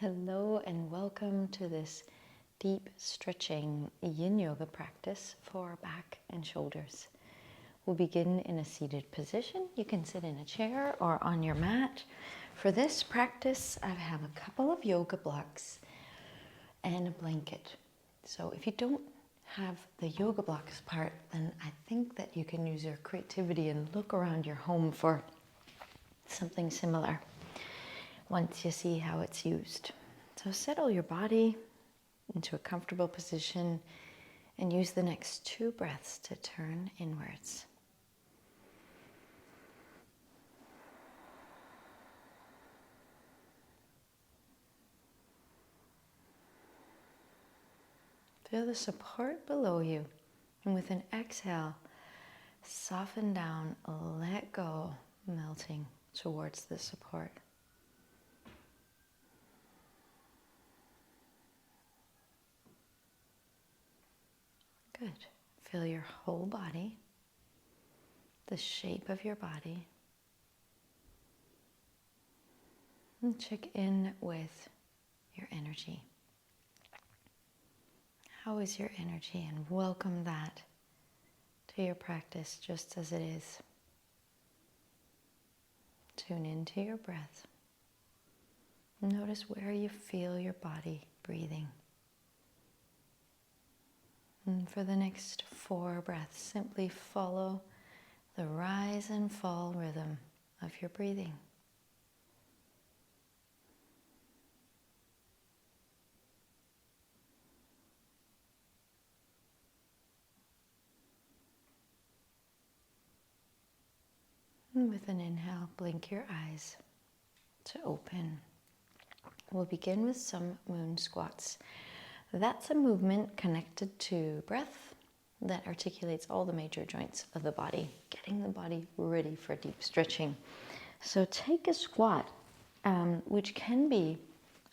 Hello and welcome to this deep stretching Yin Yoga practice for back and shoulders. We'll begin in a seated position. You can sit in a chair or on your mat. For this practice, I have a couple of yoga blocks and a blanket. So if you don't have the yoga blocks part, then I think that you can use your creativity and look around your home for something similar once you see how it's used. So settle your body into a comfortable position and use the next 2 breaths to turn inwards. Feel the support below you, and with an exhale, soften down, let go, melting towards the support. Good. Feel your whole body, the shape of your body, and check in with your energy. How is your energy? And welcome that to your practice just as it is. Tune into your breath. Notice where you feel your body breathing. And for the next 4 breaths, simply follow the rise and fall rhythm of your breathing. And with an inhale, blink your eyes to open. We'll begin with some moon squats. That's a movement connected to breath that articulates all the major joints of the body, getting the body ready for deep stretching. So take a squat, which can be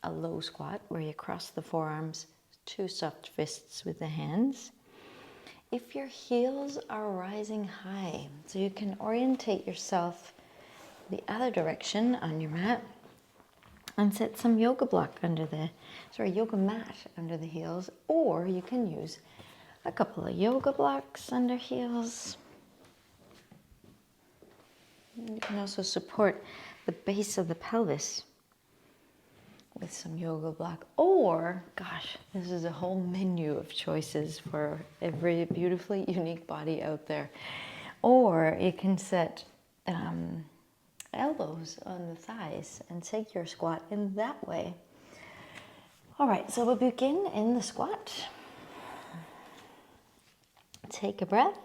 a low squat where you cross the forearms, 2 soft fists with the hands. If your heels are rising high, so you can orientate yourself the other direction on your mat and set some yoga mat under the heels, or you can use a couple of yoga blocks under heels. You can also support the base of the pelvis with some yoga block, or, gosh, this is a whole menu of choices for every beautifully unique body out there. Or you can set elbows on the thighs and take your squat in that way. All right, so we'll begin in the squat. Take a breath,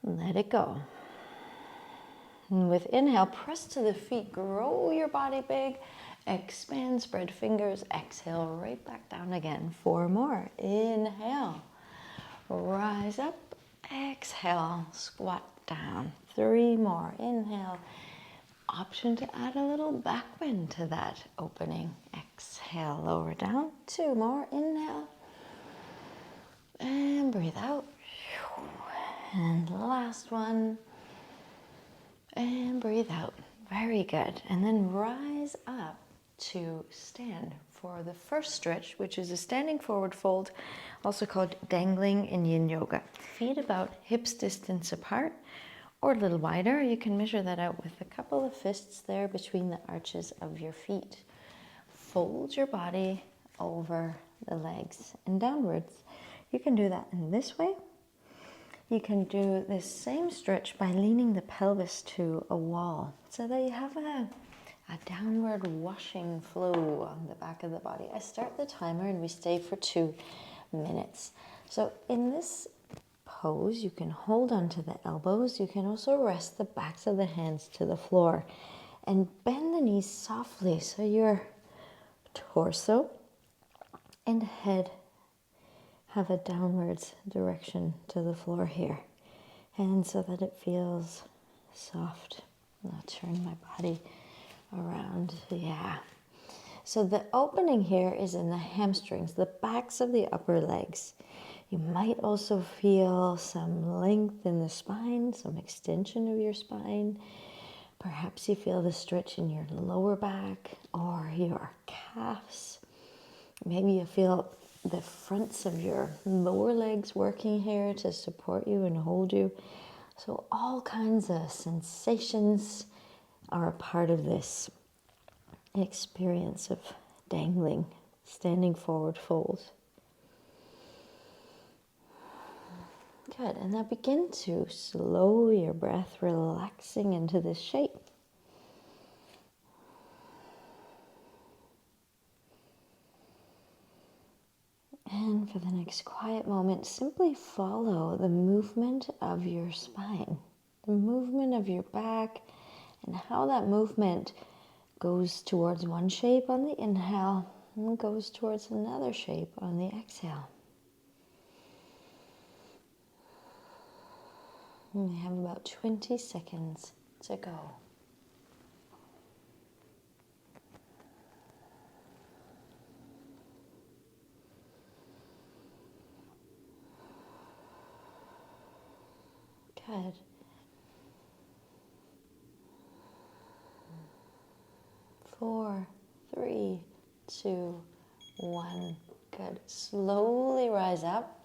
let it go. And with inhale, press to the feet, grow your body big, expand, spread fingers, exhale, right back down again. 4 more, inhale, rise up, exhale, squat down. 3 more, inhale. Option to add a little back bend to that opening. Exhale, lower down. 2 more, inhale. And breathe out. And last one. And breathe out. Very good. And then rise up to stand for the first stretch, which is a standing forward fold, also called dangling in Yin Yoga. Feet about hips distance apart or a little wider. You can measure that out with a couple of fists there between the arches of your feet. Fold your body over the legs and downwards. You can do that in this way. You can do this same stretch by leaning the pelvis to a wall so that you have a downward washing flow on the back of the body. I start the timer and we stay for 2 minutes. So in this pose, you can hold onto the elbows. You can also rest the backs of the hands to the floor and bend the knees softly so your torso and head have a downwards direction to the floor here, and so that it feels soft. I'll turn my body around. Yeah. So the opening here is in the hamstrings, the backs of the upper legs. You might also feel some length in the spine, some extension of your spine. Perhaps you feel the stretch in your lower back, or your calves. Maybe you feel the fronts of your lower legs working here to support you and hold you. So all kinds of sensations are a part of this experience of dangling, standing forward fold. Good, and now begin to slow your breath, relaxing into this shape. And for the next quiet moment, simply follow the movement of your spine, the movement of your back, and how that movement goes towards one shape on the inhale and goes towards another shape on the exhale. We have about 20 seconds to go. Good. 4, 3, 2, 1. Good. Slowly rise up.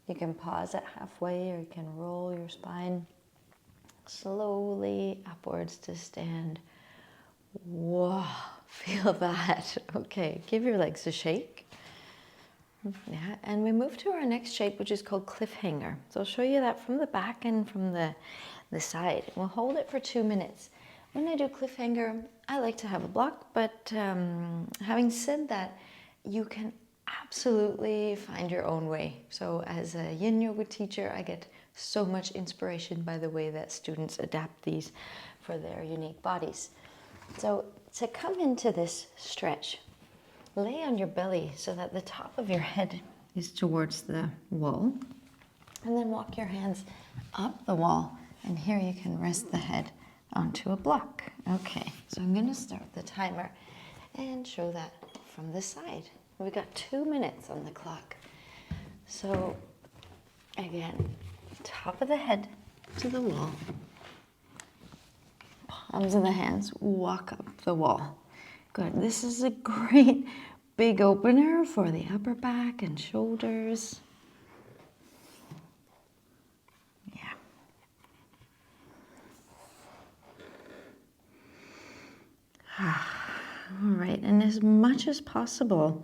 You can pause at halfway or you can roll your spine slowly upwards to stand. Whoa, feel that. Okay, give your legs a shake. Yeah, and we move to our next shape, which is called cliffhanger. So I'll show you that from the back and from the side. We'll hold it for 2 minutes. When I do cliffhanger, I like to have a block, but having said that, you can absolutely find your own way. So as a Yin Yoga teacher, I get so much inspiration by the way that students adapt these for their unique bodies. So to come into this stretch, lay on your belly so that the top of your head is towards the wall. And then walk your hands up the wall. And here you can rest the head onto a block. Okay, so I'm going to start the timer and show that from the side. We've got 2 minutes on the clock. So again, top of the head to the wall. Palms of the hands, walk up the wall. Good. This is a great big opener for the upper back and shoulders. Yeah. All right. And as much as possible,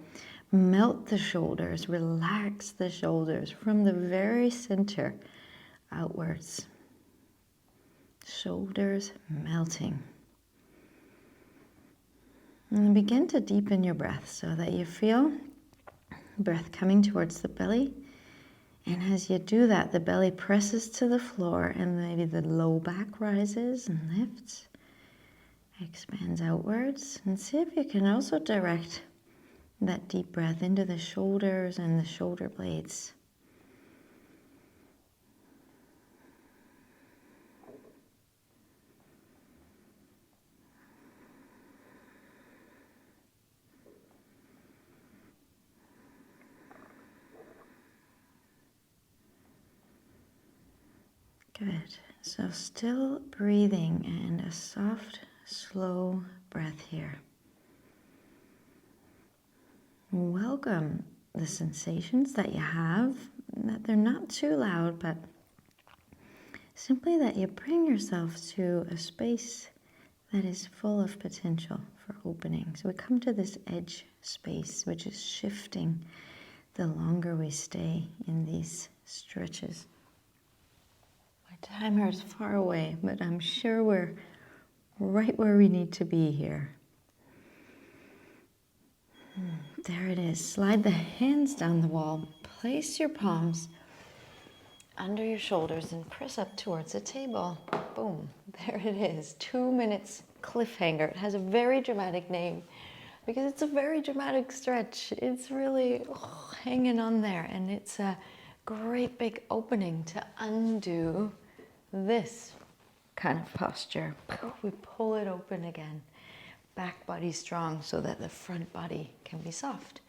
melt the shoulders, relax the shoulders from the very center outwards. Shoulders melting. And begin to deepen your breath so that you feel breath coming towards the belly. And as you do that, the belly presses to the floor and maybe the low back rises and lifts, expands outwards. And see if you can also direct that deep breath into the shoulders and the shoulder blades. Good. So still breathing and a soft, slow breath here. Welcome the sensations that you have, that they're not too loud, but simply that you bring yourself to a space that is full of potential for opening. So we come to this edge space, which is shifting the longer we stay in these stretches. My timer is far away, but I'm sure we're right where we need to be here. There it is. Slide the hands down the wall. Place your palms under your shoulders and press up towards the table. Boom. There it is. 2 minutes cliffhanger. It has a very dramatic name because it's a very dramatic stretch. It's really hanging on there, and it's a great big opening to undo this kind of posture. We pull it open again. Back body strong so that the front body can be soft.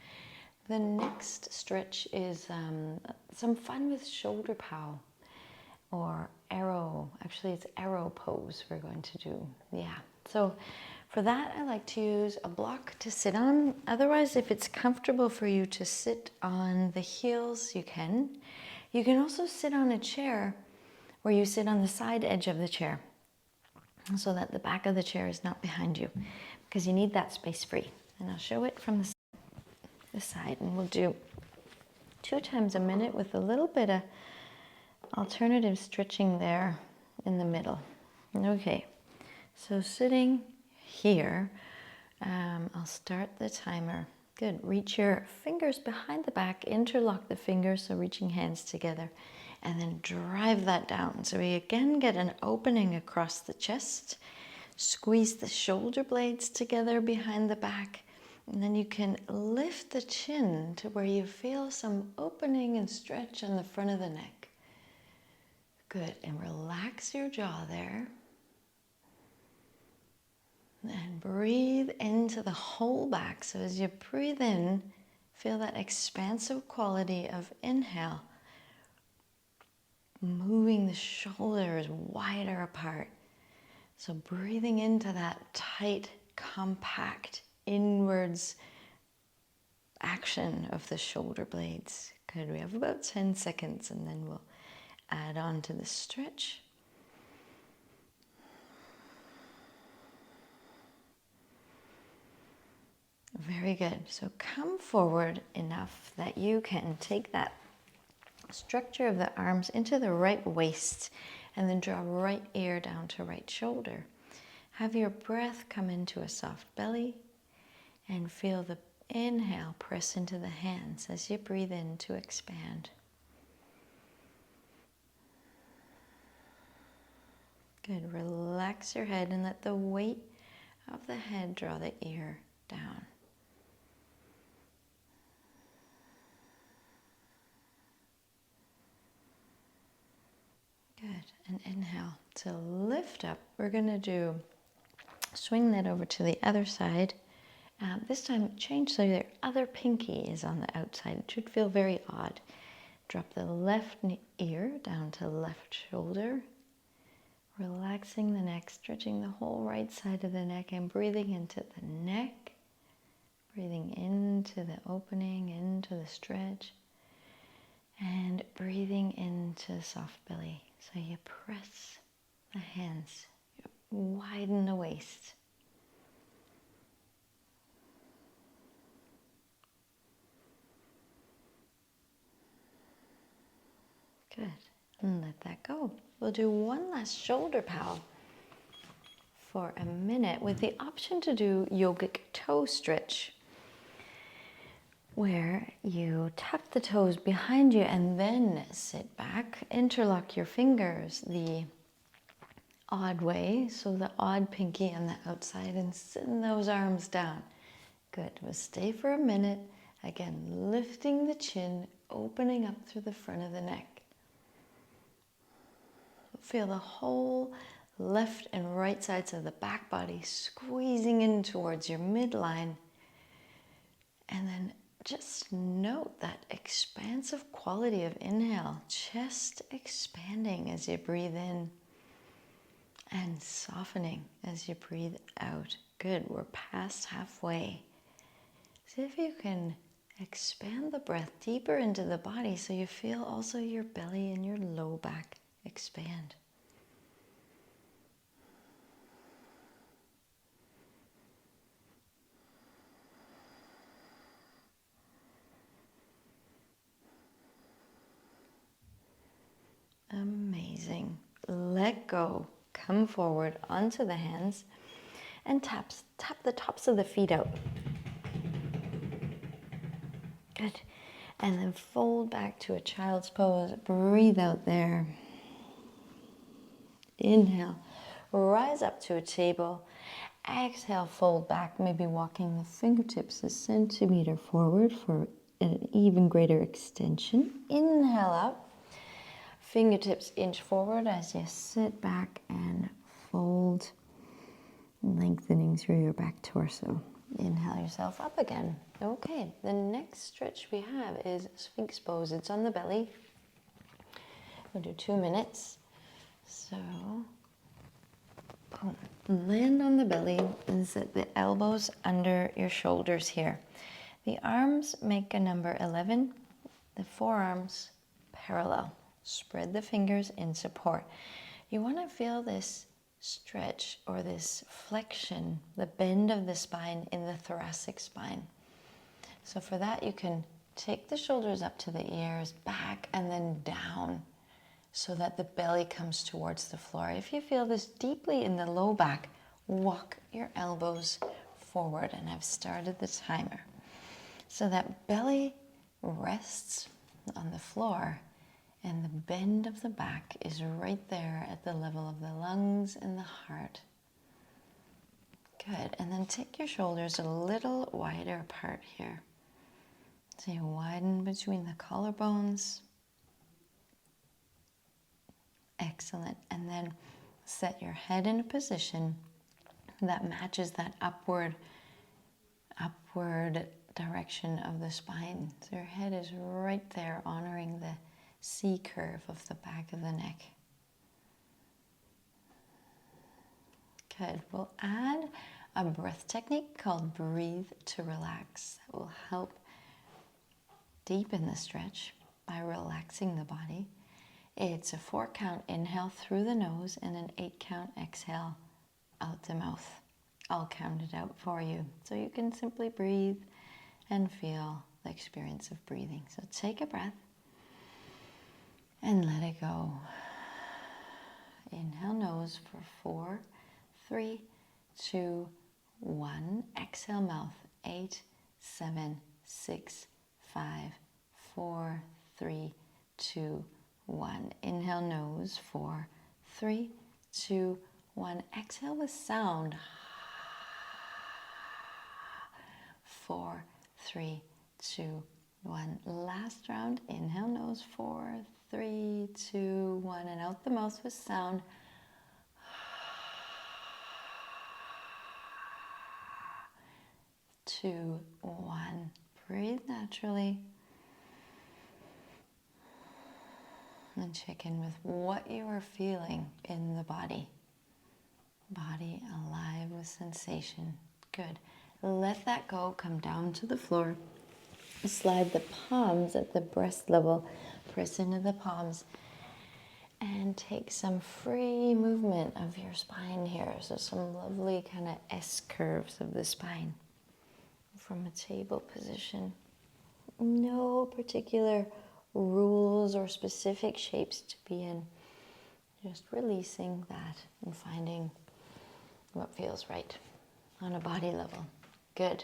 The next stretch is some fun with shoulder pow or arrow. Actually, it's arrow pose we're going to do. Yeah. So For that, I like to use a block to sit on. Otherwise, if it's comfortable for you to sit on the heels, you can. You can also sit on a chair where you sit on the side edge of the chair so that the back of the chair is not behind you, because you need that space free. And I'll show it from the side, and we'll do 2 times a minute with a little bit of alternative stretching there in the middle. Okay, so sitting here, I'll start the timer. Good. Reach your fingers behind the back, interlock the fingers, so reaching hands together, and then drive that down. So we again get an opening across the chest. Squeeze the shoulder blades together behind the back, and then you can lift the chin to where you feel some opening and stretch on the front of the neck. Good. And relax your jaw there. And breathe into the whole back. So as you breathe in, feel that expansive quality of inhale, moving the shoulders wider apart. So breathing into that tight, compact, inwards action of the shoulder blades. Good. We have about 10 seconds, and then we'll add on to the stretch. Very good. So come forward enough that you can take that structure of the arms into the right waist, and then draw right ear down to right shoulder. Have your breath come into a soft belly, and feel the inhale press into the hands as you breathe in to expand. Good. Relax your head and let the weight of the head draw the ear down. Good. And inhale to lift up. We're going to swing that over to the other side. This time change so your other pinky is on the outside. It should feel very odd. Drop the left ear down to left shoulder. Relaxing the neck, stretching the whole right side of the neck, and breathing into the neck. Breathing into the opening, into the stretch. And breathing into the soft belly. So you press the hands, widen the waist. Good. And let that go. We'll do one last shoulder pal for a minute with the option to do yogic toe stretch, where you tuck the toes behind you and then sit back, interlock your fingers the odd way, so the odd pinky on the outside, and send those arms down. Good. We'll stay for a minute. Again, lifting the chin, opening up through the front of the neck. Feel the whole left and right sides of the back body squeezing in towards your midline. And then just note that expansive quality of inhale, chest expanding as you breathe in and softening as you breathe out. Good, we're past halfway. See if you can expand the breath deeper into the body so you feel also your belly and your low back expand. Amazing. Let go. Come forward onto the hands and tap the tops of the feet out. Good. And then fold back to a child's pose. Breathe out there. Inhale. Rise up to a table. Exhale, fold back, maybe walking the fingertips a centimeter forward for an even greater extension. Inhale up. Fingertips inch forward as you sit back and fold, lengthening through your back torso. Inhale yourself up again. Okay, the next stretch we have is sphinx pose. It's on the belly. We'll do 2 minutes. So Boom. Land on the belly and set the elbows under your shoulders here. The arms make a number 11, the forearms parallel. Spread the fingers in support. You want to feel this stretch or this flexion, the bend of the spine in the thoracic spine. So for that, you can take the shoulders up to the ears, back, and then down so that the belly comes towards the floor. If you feel this deeply in the low back, walk your elbows forward, and I've started the timer. So that belly rests on the floor and the bend of the back is right there at the level of the lungs and the heart. Good. And then take your shoulders a little wider apart here. So you widen between the collarbones. Excellent. And then set your head in a position that matches that upward direction of the spine. So your head is right there, honoring the C curve of the back of the neck. Good. We'll add a breath technique called breathe to relax. That will help deepen the stretch by relaxing the body. It's a 4-count inhale through the nose and an 8-count exhale out the mouth. I'll count it out for you so you can simply breathe and feel the experience of breathing. So take a breath and let it go. Inhale nose for 4, 3, 2, 1. Exhale mouth. 8, 7, 6, 5, 4, 3, 2, 1. Inhale nose. 4, 3, 2, 1. Exhale with sound. 4, 3, 2, 1. Last round. Inhale nose. 4, 3, 2, 1. And out the mouth with sound. 2, 1. Breathe naturally. And check in with what you are feeling in the body. Body alive with sensation. Good. Let that go. Come down to the floor. Slide the palms at the breast level. Press into the palms. And take some free movement of your spine here. So some lovely kind of S curves of the spine. From a table position. No particular rules or specific shapes to be in. Just releasing that and finding what feels right on a body level. Good.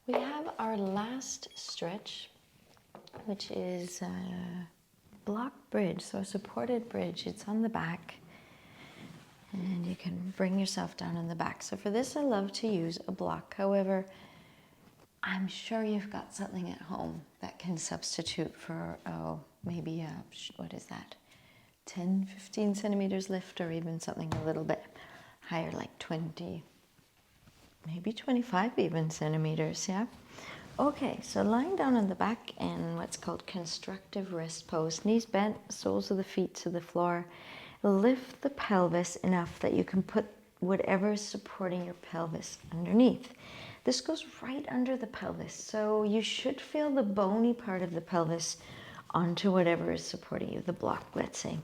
We have our last stretch, which is a block bridge, so a supported bridge. It's on the back, and you can bring yourself down on the back. So for this, I love to use a block. However, I'm sure you've got something at home that can substitute for, maybe what is that? 10, 15 centimeters lift, or even something a little bit higher, like 20, maybe 25 even centimeters, yeah? Okay, so lying down on the back in what's called constructive rest pose. Knees bent, soles of the feet to the floor. Lift the pelvis enough that you can put whatever is supporting your pelvis underneath. This goes right under the pelvis, so you should feel the bony part of the pelvis onto whatever is supporting you, the block, let's say.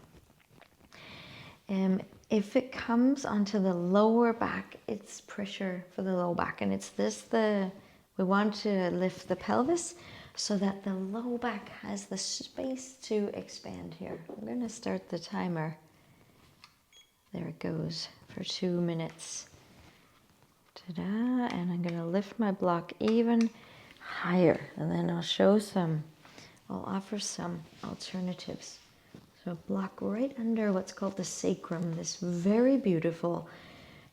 If it comes onto the lower back, it's pressure for the low back, and it's we want to lift the pelvis so that the low back has the space to expand here. I'm going to start the timer. There it goes for 2 minutes. Ta-da, and I'm going to lift my block even higher, and then I'll offer some alternatives. So a block right under what's called the sacrum, this very beautiful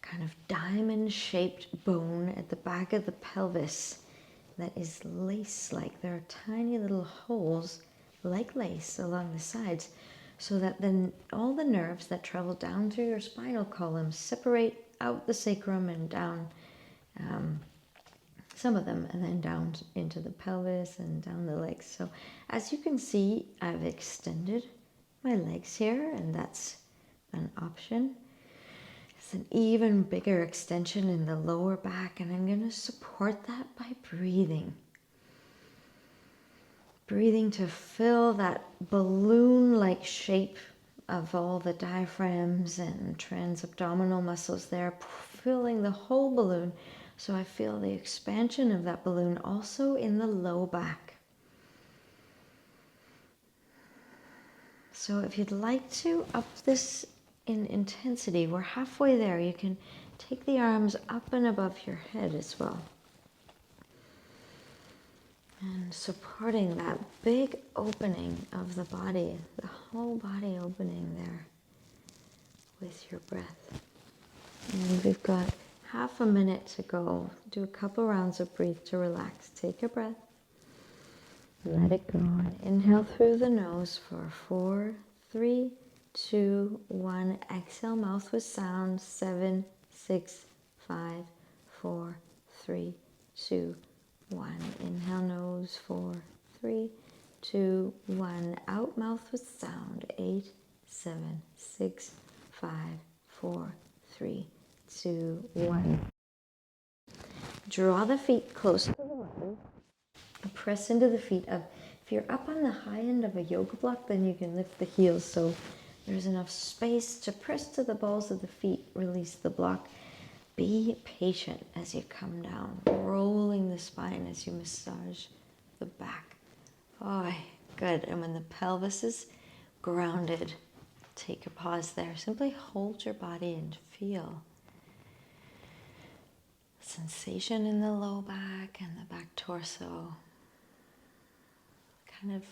kind of diamond-shaped bone at the back of the pelvis that is lace-like. There are tiny little holes like lace along the sides so that then all the nerves that travel down through your spinal column separate out the sacrum and down some of them, and then down into the pelvis and down the legs. So as you can see, I've extended my legs here, and that's an option. It's an even bigger extension in the lower back, and I'm going to support that by breathing. Breathing to fill that balloon-like shape of all the diaphragms and transabdominal muscles there, filling the whole balloon. So I feel the expansion of that balloon also in the low back. So if you'd like to up this in intensity, we're halfway there. You can take the arms up and above your head as well. And supporting that big opening of the body, the whole body opening there with your breath. And we've got half a minute to go. Do a couple rounds of breathe to relax. Take a breath. Let it go. And inhale through the nose for 4, 3, 2, 1. Exhale, mouth with sound. 7, 6, 5, 4, 3, 2, 1. Inhale, nose. 4, 3, 2, 1. Out, mouth with sound. 8, 7, 6, 5, 4, 3, 2, 1. Draw the feet close to the body. Press into the feet up. If you're up on the high end of a yoga block, then you can lift the heels so there's enough space to press to the balls of the feet, release the block. Be patient as you come down, rolling the spine as you massage the back. Oh, good. And when the pelvis is grounded, take a pause there. Simply hold your body and feel sensation in the low back and the back torso. Kind of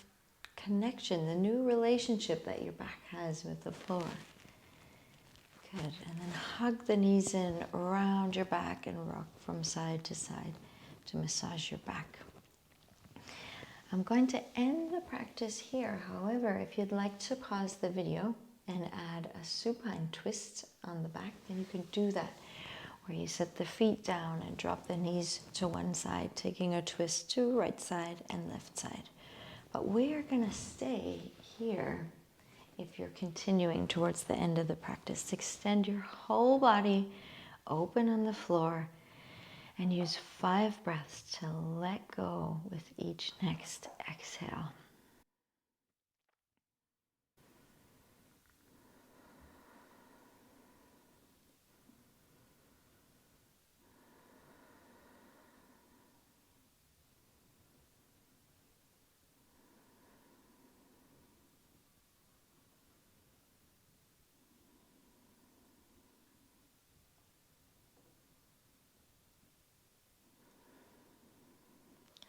connection, the new relationship that your back has with the floor. Good. And then hug the knees in around your back and rock from side to side to massage your back. I'm going to end the practice here. However, if you'd like to pause the video and add a supine twist on the back, then you can do that, where you set the feet down and drop the knees to one side, taking a twist to right side and left side. But we're going to stay here if you're continuing towards the end of the practice. Extend your whole body, open on the floor, and use 5 breaths to let go with each next exhale.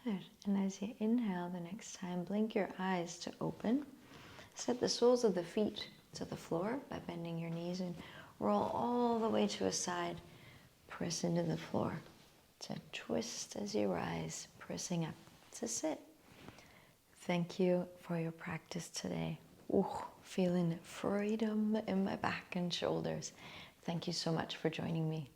Good. And as you inhale the next time, blink your eyes to open. Set the soles of the feet to the floor by bending your knees and roll all the way to a side. Press into the floor to twist as you rise, pressing up to sit. Thank you for your practice today. Ooh, feeling freedom in my back and shoulders. Thank you so much for joining me.